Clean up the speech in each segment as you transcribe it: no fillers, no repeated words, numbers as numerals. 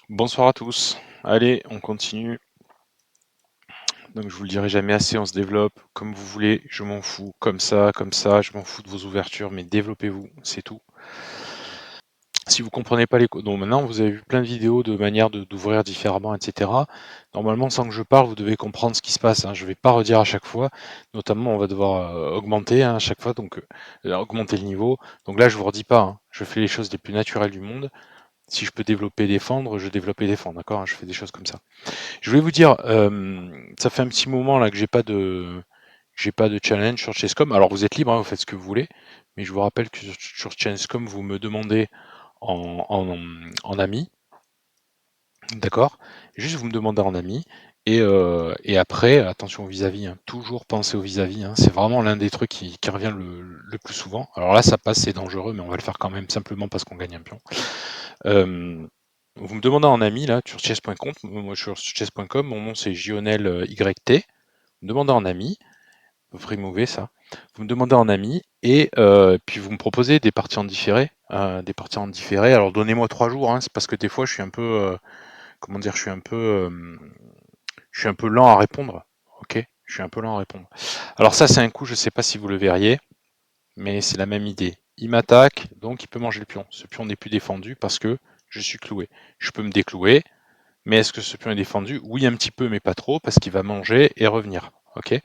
Bonsoir à tous. Allez, on continue. Donc je vous le dirai jamais assez, on se développe comme vous voulez, je m'en fous, comme ça, je m'en fous de vos ouvertures, mais développez-vous, c'est tout. Si vous comprenez pas les codes, donc maintenant vous avez vu plein de vidéos de manière d'ouvrir différemment, etc. Normalement, sans que je parle, vous devez comprendre ce qui se passe, hein. Je vais pas redire à chaque fois, notamment on va devoir augmenter hein, à chaque fois, donc augmenter le niveau. Donc là, je vous redis pas, hein. Je fais les choses les plus naturelles du monde. Si je peux développer et défendre, je développe et défends, d'accord, hein, je fais des choses comme ça. Je voulais vous dire, ça fait un petit moment là que j'ai pas de challenge sur Chesscom. Alors vous êtes libre, hein, vous faites ce que vous voulez, mais je vous rappelle que sur Chesscom, vous me demandez en ami, d'accord? Juste vous me demandez en ami, et après, attention au vis-à-vis, hein, toujours penser au vis-à-vis, hein, c'est vraiment l'un des trucs qui revient le plus souvent. Alors là, ça passe, c'est dangereux, mais on va le faire quand même simplement parce qu'on gagne un pion. Vous me demandez en ami là sur chess.com, moi je suis sur chess.com, mon nom c'est Gionel YT. Vous me demandez en ami, vous removez ça. Vous me demandez en ami et puis vous me proposez des parties en différé, des parties en différé. Alors donnez-moi 3 jours, hein, c'est parce que des fois je suis un peu, comment dire, je suis un peu lent à répondre. Ok, je suis un peu lent à répondre. Alors ça c'est un coup, je sais pas si vous le verriez, mais c'est la même idée. Il m'attaque, donc il peut manger le pion. Ce pion n'est plus défendu parce que je suis cloué. Je peux me déclouer, mais est-ce que ce pion est défendu? Oui, un petit peu, mais pas trop, parce qu'il va manger et revenir. Ok.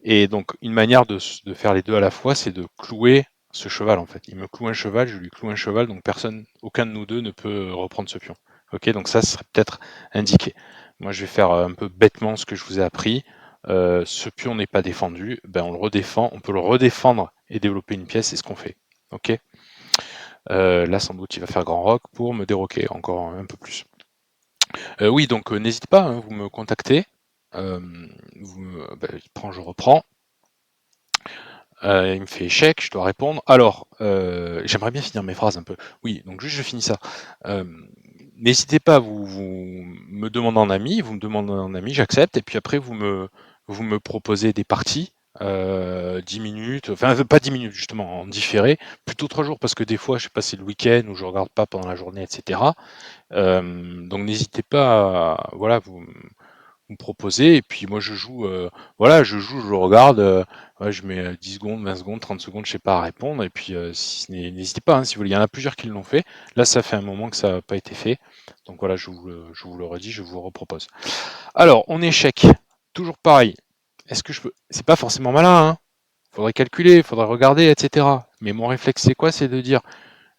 Et donc, une manière de faire les deux à la fois, c'est de clouer ce cheval, en fait. Il me cloue un cheval, je lui cloue un cheval, donc aucun de nous deux ne peut reprendre ce pion. Ok, donc ça serait peut-être indiqué. Moi, je vais faire un peu bêtement ce que je vous ai appris. Ce pion n'est pas défendu, ben on le redéfend, on peut le redéfendre et développer une pièce, c'est ce qu'on fait. Ok. Là, sans doute, il va faire grand rock pour me déroquer encore un peu plus. Oui, donc n'hésitez pas, hein, vous me contactez. Euh, il prend, je reprends. Il me fait échec, je dois répondre. Alors, j'aimerais bien finir mes phrases un peu. Oui, donc juste je finis ça. Euh, N'hésitez pas, vous me demandez en ami, vous me demandez en ami, j'accepte, et puis après vous me proposez des parties, 10 minutes, enfin pas 10 minutes justement, en différé, plutôt 3 jours, parce que des fois je sais pas, c'est le week-end ou je regarde pas pendant la journée, etc. Donc n'hésitez pas à, voilà, vous me proposez, et puis moi je joue, voilà, je joue, je regarde, ouais, je mets 10 secondes, 20 secondes, 30 secondes, je sais pas à répondre, et puis n'hésitez pas, hein, si vous voulez, il y en a plusieurs qui l'ont fait. Là, ça fait un moment que ça n'a pas été fait, donc voilà, je vous le redis, je vous repropose. Alors, on échec, toujours pareil. Est-ce que je peux. C'est pas forcément malin, hein. Faudrait calculer, faudrait regarder, etc. Mais mon réflexe, c'est quoi? C'est de dire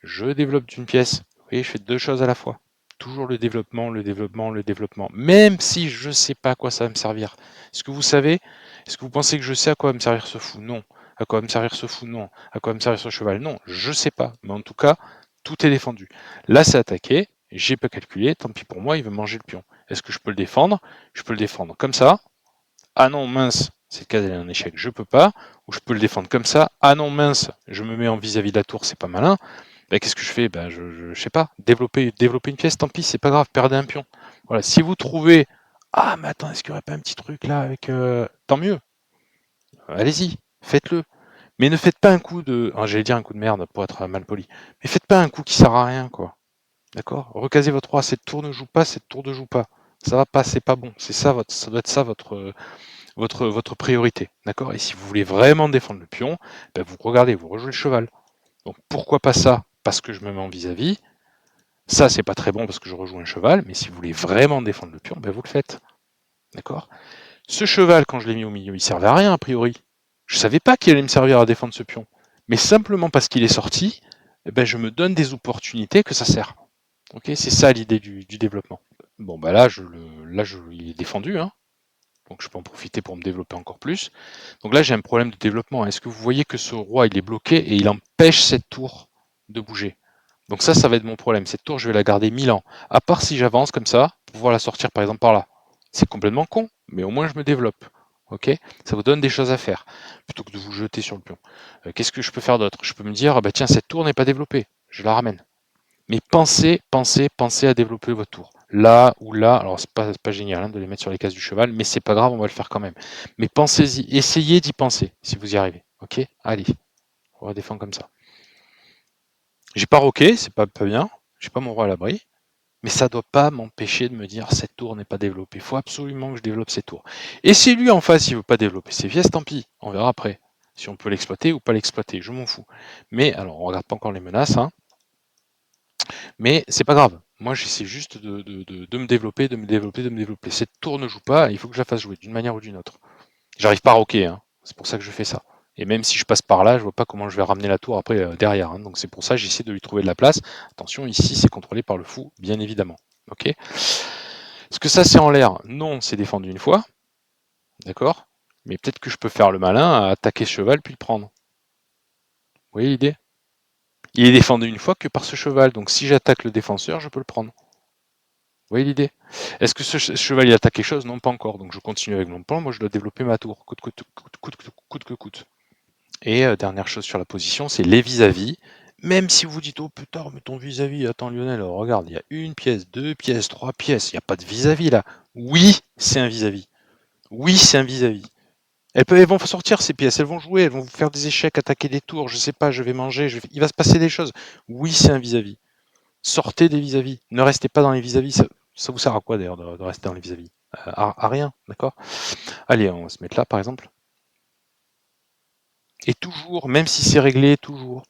je développe une pièce. Vous voyez, je fais deux choses à la fois. Toujours le développement, le développement, le développement. Même si je ne sais pas à quoi ça va me servir. Est-ce que vous savez? Est-ce que vous pensez que je sais à quoi va me servir ce fou? Non. À quoi va me servir ce fou? Non. À quoi va me servir ce cheval? Non. Je ne sais pas. Mais en tout cas, tout est défendu. Là, c'est attaqué. J'ai pas calculé. Tant pis pour moi, il veut manger le pion. Est-ce que je peux le défendre? Je peux le défendre comme ça. Ah non, mince. C'est le cas d'aller en échec, je peux pas. Ou je peux le défendre comme ça. Ah non, mince. Je me mets en vis-à-vis de la tour, c'est pas malin. Bah, qu'est-ce que je fais? Bah, je sais pas, développer une pièce, tant pis, c'est pas grave, perdez un pion. Voilà, si vous trouvez, ah, mais attends, est-ce qu'il n'y aurait pas un petit truc là avec. Tant mieux, allez-y, faites-le. Mais ne faites pas un coup de. Ah, j'allais dire un coup de merde pour être mal poli. Mais faites pas un coup qui sert à rien, quoi. D'accord? Recasez votre roi, cette tour ne joue pas, cette tour ne joue pas. Ça va pas, c'est pas bon. C'est ça, ça doit être ça votre priorité. D'accord? Et si vous voulez vraiment défendre le pion, bah, vous regardez, vous rejouez le cheval. Donc pourquoi pas ça? Parce que je me mets en vis-à-vis. Ça, c'est pas très bon parce que je rejoue un cheval, mais si vous voulez vraiment défendre le pion, ben vous le faites. D'accord? Ce cheval, quand je l'ai mis au milieu, il servait à rien a priori. Je savais pas qu'il allait me servir à défendre ce pion. Mais simplement parce qu'il est sorti, eh ben, je me donne des opportunités que ça sert. Ok, c'est ça l'idée du développement. Bon, bah là, il est défendu, hein. Donc je peux en profiter pour me développer encore plus. Donc là, j'ai un problème de développement. Est-ce que vous voyez que ce roi, il est bloqué et il empêche cette tour de bouger? Donc ça va être mon problème. Cette tour, je vais la garder 1000 ans. À part si j'avance comme ça, pour pouvoir la sortir par exemple par là. C'est complètement con, mais au moins je me développe. Ok? Ça vous donne des choses à faire, plutôt que de vous jeter sur le pion. Qu'est-ce que je peux faire d'autre? Je peux me dire, ah bah tiens, cette tour n'est pas développée. Je la ramène. Mais pensez à développer votre tour. Là ou là, alors c'est pas génial hein, de les mettre sur les cases du cheval, mais c'est pas grave, on va le faire quand même. Mais pensez-y, essayez d'y penser, si vous y arrivez. Ok? Allez, on va défendre comme ça. J'ai pas roqué, c'est pas bien. J'ai pas mon roi à l'abri. Mais ça doit pas m'empêcher de me dire cette tour n'est pas développée. Il faut absolument que je développe cette tour. Et si lui en face il veut pas développer ses pièces, tant pis, on verra après. Si on peut l'exploiter ou pas l'exploiter, je m'en fous. Mais alors on regarde pas encore les menaces, hein. Mais c'est pas grave. Moi j'essaie juste de me développer, de me développer, de me développer. Cette tour ne joue pas, il faut que je la fasse jouer d'une manière ou d'une autre. J'arrive pas à roquer, hein. C'est pour ça que je fais ça. Et même si je passe par là, je vois pas comment je vais ramener la tour après derrière, hein. Donc c'est pour ça que j'essaie de lui trouver de la place. Attention, ici c'est contrôlé par le fou, bien évidemment. Ok. Est-ce que ça c'est en l'air? Non, c'est défendu une fois. D'accord. Mais peut-être que je peux faire le malin à attaquer ce cheval puis le prendre. Vous voyez l'idée? Il est défendu une fois que par ce cheval. Donc si j'attaque le défenseur, je peux le prendre. Vous voyez l'idée? Est-ce que ce cheval il attaque quelque chose? Non, pas encore. Donc je continue avec mon plan. Moi je dois développer ma tour. Coûte que coûte. Et dernière chose sur la position, c'est les vis-à-vis. Même si vous dites, oh putain, mais ton vis-à-vis, attends Lionel, regarde, il y a une pièce, deux pièces, trois pièces, il n'y a pas de vis-à-vis là. Oui, c'est un vis-à-vis. Oui, c'est un vis-à-vis. Elles vont sortir ces pièces, elles vont jouer, elles vont vous faire des échecs, attaquer des tours, je sais pas, je vais manger, il va se passer des choses. Oui, c'est un vis-à-vis. Sortez des vis-à-vis. Ne restez pas dans les vis-à-vis. Ça vous sert à quoi d'ailleurs de rester dans les vis-à-vis? À rien, d'accord? Allez, on va se mettre là par exemple. Et toujours, même si c'est réglé, toujours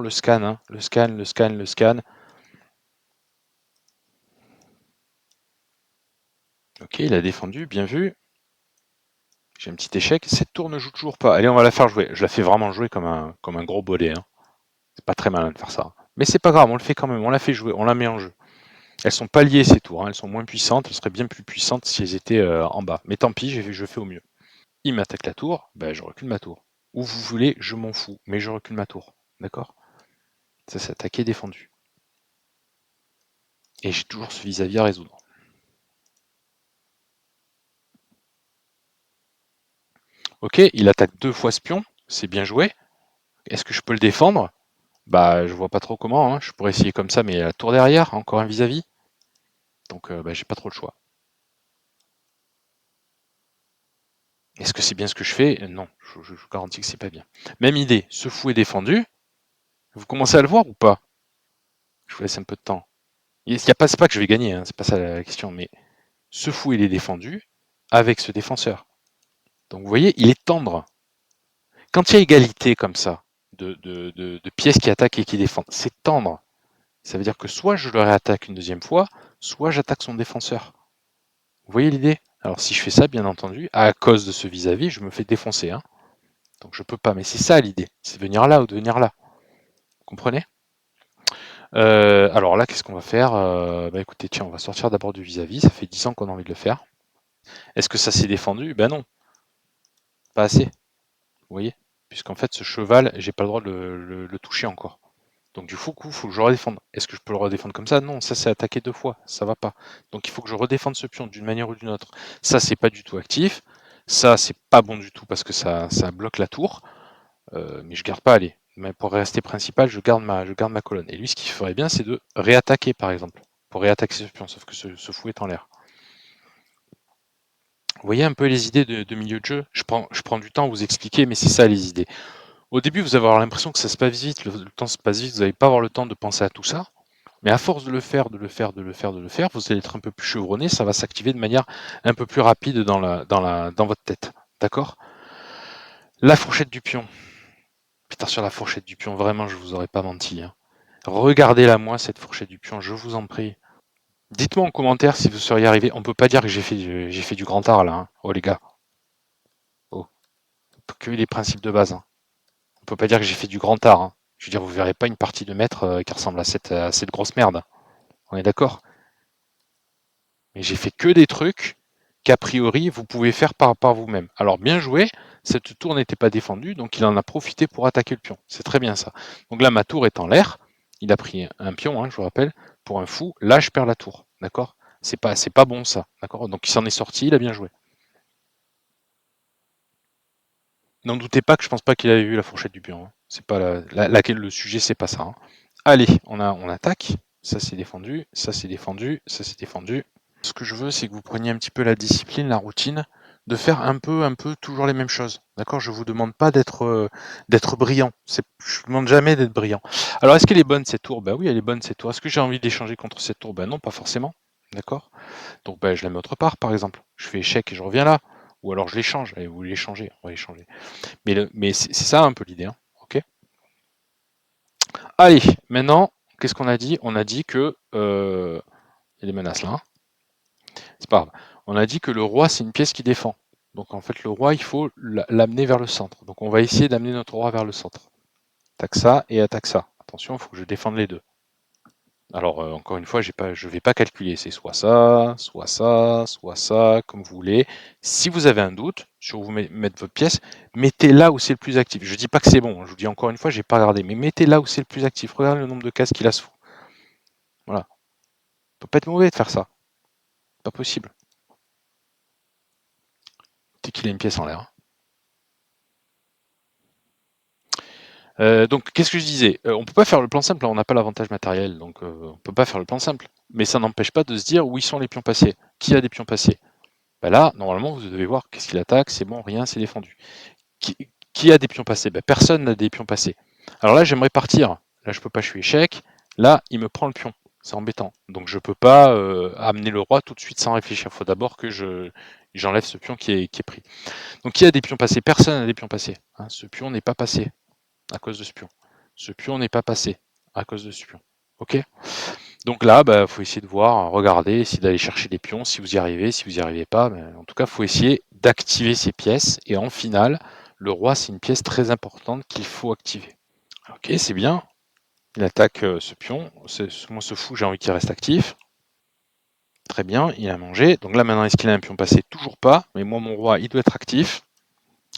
le scan, hein. Le scan, le scan, le scan. Ok, il a défendu, bien vu. J'ai un petit échec. Cette tour ne joue toujours pas. Allez, on va la faire jouer. Je la fais vraiment jouer comme un gros bolet, hein. C'est pas très malin de faire ça. Mais c'est pas grave, on le fait quand même. On la fait jouer, on la met en jeu. Elles sont pas liées ces tours, hein. Elles sont moins puissantes. Elles seraient bien plus puissantes si elles étaient en bas. Mais tant pis, je fais au mieux. Il m'attaque la tour, ben, je recule ma tour. Où vous voulez, je m'en fous, mais je recule ma tour. D'accord? Ça, c'est attaqué, défendu. Et j'ai toujours ce vis-à-vis à résoudre. Ok, il attaque deux fois ce pion, c'est bien joué. Est-ce que je peux le défendre? Bah, je vois pas trop comment, hein. Je pourrais essayer comme ça, mais la tour derrière, encore un vis-à-vis. Donc, bah, j'ai pas trop le choix. Est-ce que c'est bien ce que je fais? Non, je garantis que c'est pas bien. Même idée, ce fou est défendu. Vous commencez à le voir ou pas? Je vous laisse un peu de temps. C'est pas que je vais gagner, hein, c'est pas ça la question, mais ce fou il est défendu avec ce défenseur. Donc vous voyez, il est tendre. Quand il y a égalité comme ça, de pièces qui attaquent et qui défendent, c'est tendre. Ça veut dire que soit je le réattaque une deuxième fois, soit j'attaque son défenseur. Vous voyez l'idée? Alors si je fais ça, bien entendu, à cause de ce vis-à-vis, je me fais défoncer, hein. Donc je peux pas, mais c'est ça l'idée, c'est venir là ou de venir là. Vous comprenez? Alors là, qu'est-ce qu'on va faire? Bah écoutez, tiens, on va sortir d'abord du vis-à-vis, ça fait 10 ans qu'on a envie de le faire. Est-ce que ça s'est défendu? Ben non, pas assez, vous voyez? Puisqu'en fait, ce cheval, j'ai pas le droit de le toucher encore. Donc du coup, il faut que je redéfende. Est-ce que je peux le redéfendre comme ça? Non, ça c'est attaqué deux fois, ça va pas. Donc il faut que je redéfende ce pion d'une manière ou d'une autre. Ça, c'est pas du tout actif. Ça, c'est pas bon du tout parce que ça bloque la tour. Mais je garde pas, allez. Mais pour rester principal, je garde ma colonne. Et lui, ce qu'il ferait bien, c'est de réattaquer, par exemple. Pour réattaquer ce pion, sauf que ce fou est en l'air. Vous voyez un peu les idées de milieu de jeu? Je prends du temps à vous expliquer, mais c'est ça les idées. Au début, vous allez avoir l'impression que ça se passe vite, le temps se passe vite, vous n'allez pas avoir le temps de penser à tout ça. Mais à force de le faire, vous allez être un peu plus chevronné, ça va s'activer de manière un peu plus rapide dans votre tête. D'accord? La fourchette du pion. Putain, sur la fourchette du pion, vraiment, je vous aurais pas menti, hein. Regardez-la moi, cette fourchette du pion, je vous en prie. Dites-moi en commentaire si vous seriez arrivé. On peut pas dire que j'ai fait du grand art là, hein. Oh les gars. Oh, que les principes de base, hein. On peut pas dire que j'ai fait du grand art, hein. Je veux dire, vous verrez pas une partie de maître qui ressemble à cette grosse merde. On est d'accord? Mais j'ai fait que des trucs qu'a priori vous pouvez faire par vous-même. Alors bien joué, cette tour n'était pas défendue, donc il en a profité pour attaquer le pion. C'est très bien ça. Donc là, ma tour est en l'air. Il a pris un pion, hein, je vous rappelle, pour un fou. Là, je perds la tour. D'accord? C'est pas bon ça. D'accord? Donc il s'en est sorti, il a bien joué. N'en doutez pas que je pense pas qu'il avait vu la fourchette du pion, hein. C'est pas le sujet, c'est pas ça, hein. Allez, on attaque. Ça c'est défendu, ça c'est défendu, ça c'est défendu. Ce que je veux, c'est que vous preniez un petit peu la discipline, la routine, de faire un peu toujours les mêmes choses. D'accord? Je vous demande pas d'être brillant. Je vous demande jamais d'être brillant. Alors, est-ce qu'elle est bonne cette tour? Bah oui, elle est bonne cette tour. Est-ce que j'ai envie d'échanger contre cette tour? Bah non, pas forcément. D'accord? Donc bah, je la mets autre part, par exemple. Je fais échec et je reviens là. Ou alors je l'échange. Allez, vous l'échangez, on va l'échanger. Mais c'est ça un peu l'idée. Hein. Ok? Allez, maintenant, qu'est-ce qu'on a dit? On a dit que. Il y a des menaces là. Hein. C'est pas grave. On a dit que le roi, c'est une pièce qui défend. Donc en fait, le roi, il faut l'amener vers le centre. Donc on va essayer d'amener notre roi vers le centre. Attaque ça et attaque ça. Attention, il faut que je défende les deux. Alors encore une fois, je ne vais pas calculer. C'est soit ça, soit ça, soit ça, comme vous voulez. Si vous avez un doute sur où vous mettre votre pièce, mettez là où c'est le plus actif. Je ne dis pas que c'est bon. Je vous dis encore une fois, je n'ai pas regardé. Mais mettez là où c'est le plus actif. Regardez le nombre de cases qu'il a sous. Voilà. Ça peut pas être mauvais de faire ça. Pas possible. Dès qu'il a une pièce en l'air. Donc, qu'est-ce que je disais? On peut pas faire le plan simple, là, on n'a pas l'avantage matériel, donc on peut pas faire le plan simple. Mais ça n'empêche pas de se dire où ils sont les pions passés. Qui a des pions passés? Bah là, normalement, vous devez voir qu'est-ce qu'il attaque, c'est bon, rien, c'est défendu. Qui, qui a des pions passés? Bah, personne n'a des pions passés. Alors là, j'aimerais partir. Là, je peux pas, je suis échec. Là, il me prend le pion. C'est embêtant. Donc je peux pas amener le roi tout de suite sans réfléchir. Il faut d'abord que j'enlève ce pion qui est pris. Donc qui a des pions passés? Personne n'a des pions passés. Hein, ce pion n'est pas passé à cause de ce pion. Ce pion n'est pas passé à cause de ce pion. Ok? Donc là, il faut essayer de voir, regarder, essayer d'aller chercher des pions si vous y arrivez. Si vous n'y arrivez pas, en tout cas, il faut essayer d'activer ces pièces. Et en finale, le roi, c'est une pièce très importante qu'il faut activer. Ok, c'est bien. Il attaque ce pion. Moi, ce fou, j'ai envie qu'il reste actif. Très bien, il a mangé. Donc là, maintenant, est-ce qu'il a un pion passé? Toujours pas. Mais moi, mon roi, il doit être actif.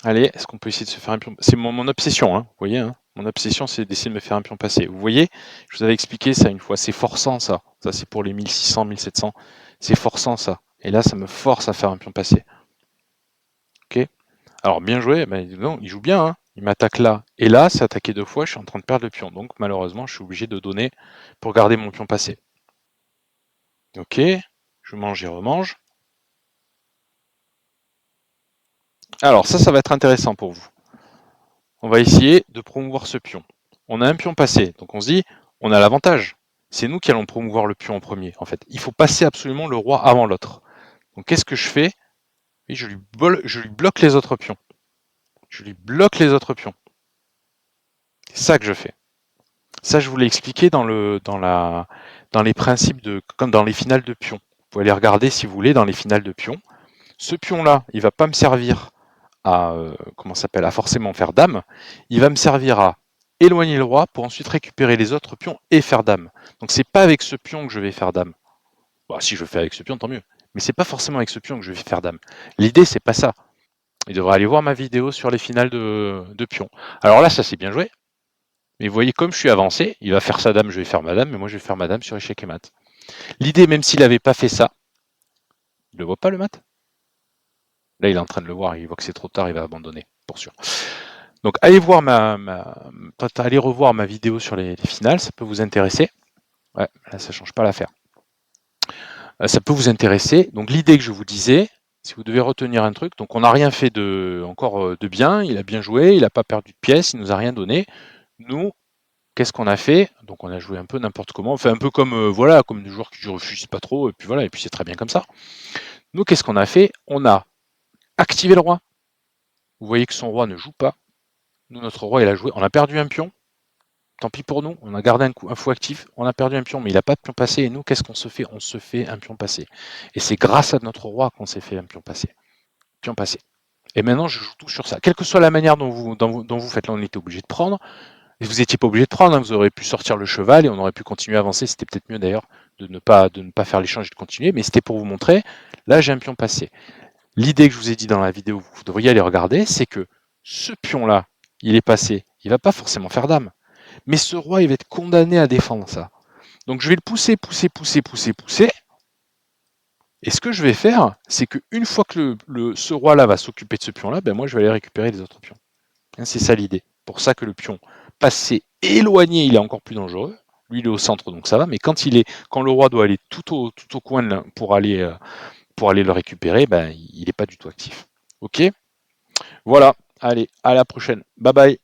Allez, est-ce qu'on peut essayer de se faire un pion? C'est mon obsession, hein, vous voyez, hein. Mon obsession, c'est d'essayer de me faire un pion passé. Vous voyez, je vous avais expliqué ça une fois, c'est forçant ça. Ça, c'est pour les 1600, 1700. C'est forçant ça. Et là, ça me force à faire un pion passé. Ok. Alors, bien joué, non, il joue bien, hein. Il m'attaque là. Et là, c'est attaqué deux fois, je suis en train de perdre le pion. Donc, malheureusement, je suis obligé de donner pour garder mon pion passé. Ok, je mange et remange. Alors, ça va être intéressant pour vous. On va essayer de promouvoir ce pion. On a un pion passé, donc on se dit, on a l'avantage. C'est nous qui allons promouvoir le pion en premier, en fait. Il faut passer absolument le roi avant l'autre. Donc qu'est-ce que je fais? Oui, je lui bloque les autres pions. Je lui bloque les autres pions. C'est ça que je fais. Ça, je vous l'ai expliqué dans les principes comme dans les finales de pions. Vous pouvez aller regarder si vous voulez dans les finales de pions. Ce pion-là, il ne va pas me servir à à forcément faire dame, il va me servir à éloigner le roi pour ensuite récupérer les autres pions et faire dame. Donc c'est pas avec ce pion que je vais faire dame. Bon, si je le fais avec ce pion, tant mieux. Mais c'est pas forcément avec ce pion que je vais faire dame. L'idée, c'est pas ça. Il devrait aller voir ma vidéo sur les finales de pions. Alors là, ça c'est bien joué. Mais vous voyez, comme je suis avancé, il va faire sa dame, je vais faire ma dame, mais moi je vais faire ma dame sur échec et mat. L'idée, même s'il n'avait pas fait ça, il le voit pas le mat? Là, il est en train de le voir, il voit que c'est trop tard, il va abandonner, pour sûr. Donc allez voir allez revoir ma vidéo sur les finales, ça peut vous intéresser. Ouais, là ça change pas l'affaire. Ça peut vous intéresser. Donc l'idée que je vous disais, si vous devez retenir un truc, donc on n'a rien fait encore de bien, il a bien joué, il n'a pas perdu de pièces, il nous a rien donné. Nous, qu'est-ce qu'on a fait? Donc on a joué un peu n'importe comment, enfin un peu comme voilà, comme des joueurs qui ne refusent pas trop, et puis voilà, et puis c'est très bien comme ça. Nous, qu'est-ce qu'on a fait? On a activé le roi. Vous voyez que son roi ne joue pas. Nous, notre roi, il a joué. On a perdu un pion. Tant pis pour nous, on a gardé un fou actif, on a perdu un pion, mais il n'a pas de pion passé, et nous, qu'est-ce qu'on se fait? On se fait un pion passé. Et c'est grâce à notre roi qu'on s'est fait un pion passé. Pion passé. Et maintenant, je joue tout sur ça. Quelle que soit la manière dont vous faites, là, on était obligé de prendre. Et vous n'étiez pas obligé de prendre, hein, vous auriez pu sortir le cheval et on aurait pu continuer à avancer. C'était peut-être mieux d'ailleurs de ne pas faire l'échange et de continuer, mais c'était pour vous montrer, là, j'ai un pion passé. L'idée que je vous ai dit dans la vidéo, vous devriez aller regarder, c'est que ce pion-là, il est passé. Il ne va pas forcément faire dame. Mais ce roi, il va être condamné à défendre ça. Donc je vais le pousser, pousser, pousser, pousser, pousser. Et ce que je vais faire, c'est qu'une fois que ce roi-là va s'occuper de ce pion-là, moi je vais aller récupérer les autres pions. C'est ça l'idée. Pour ça que le pion passé éloigné, il est encore plus dangereux. Lui, il est au centre, donc ça va. Mais quand le roi doit aller tout au coin pour aller le récupérer, il n'est pas du tout actif. OK? Voilà, allez, à la prochaine. Bye bye.